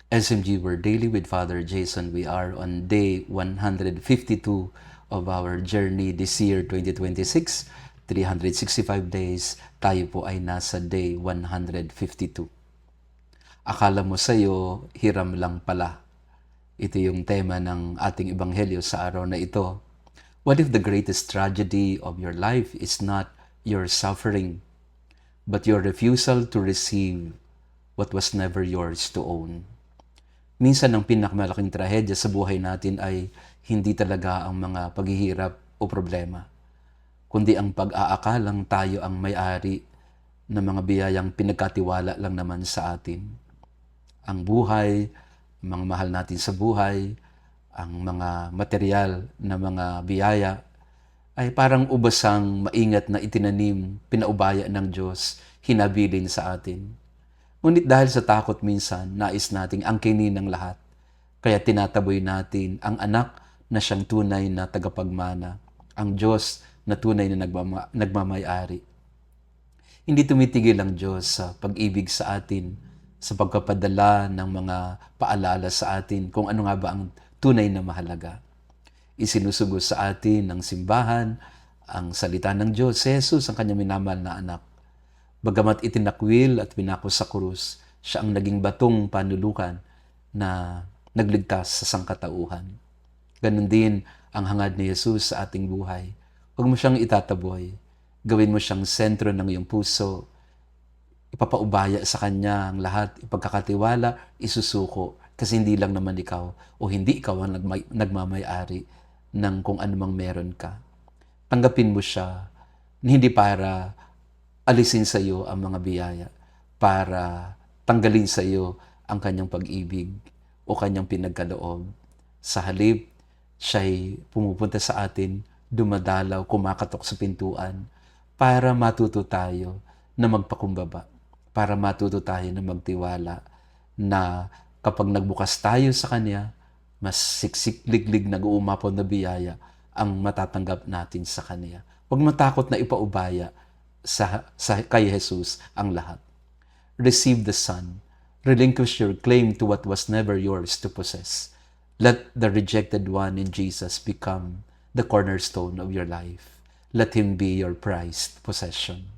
SMG, we're daily with Father Jason. We are on day 152 of our journey this year, 2026. 365 days, tayo po ay nasa day 152. Akala mo sa'yo, hiram lang pala. Ito yung tema ng ating ebanghelyo sa araw na ito. What if the greatest tragedy of your life is not your suffering, but your refusal to receive what was never yours to own? Minsan ang pinakamalaking trahedya sa buhay natin ay hindi talaga ang mga paghihirap o problema, kundi ang pag-aakalang tayo ang may-ari ng mga biyayang pinagkatiwala lang naman sa atin. Ang buhay, ang mga mahal natin sa buhay, ang mga material na mga biyaya ay parang ubasang maingat na itinanim, pinaubaya ng Diyos, hinabilin sa atin. Ngunit dahil sa takot minsan, nais nating angkinin ng lahat. Kaya tinataboy natin ang anak na siyang tunay na tagapagmana, ang Diyos na tunay na nagmamayari. Hindi tumitigil ang Diyos sa pag-ibig sa atin, sa pagpapadala ng mga paalala sa atin kung ano nga ba ang tunay na mahalaga. Isinusugo sa atin ng simbahan, ang salita ng Diyos, si Jesus ang kanyang minamahal na anak. Bagamat itinakwil at pinako sa krus, siya ang naging batong panulukan na nagligtas sa sangkatauhan. Ganon din ang hangad ni Jesus sa ating buhay. Huwag mo siyang itataboy. Gawin mo siyang sentro ng iyong puso. Ipapaubaya sa Kanya ang lahat, ipagkakatiwala, isusuko. Kasi hindi lang naman ikaw o hindi ikaw ang nagmamayari ng kung anumang meron ka. Tanggapin mo siya, hindi para alisin sa iyo ang mga biyaya, para tanggalin sa iyo ang kanyang pag-ibig o kanyang pinagkaloob. Sa halip, siya'y pumupunta sa atin, dumadalaw, kumakatok sa pintuan, para matuto tayo na magpakumbaba, para matuto tayo na magtiwala, na kapag nagbukas tayo sa Kanya, mas siksik-liglig nag-uumapaw na biyaya ang matatanggap natin sa Kanya. Huwag matakot na ipaubaya kay Jesus ang lahat. Receive the Son. Relinquish your claim to what was never yours to possess. Let the rejected one in Jesus become the cornerstone of your life. Let Him be your prized possession.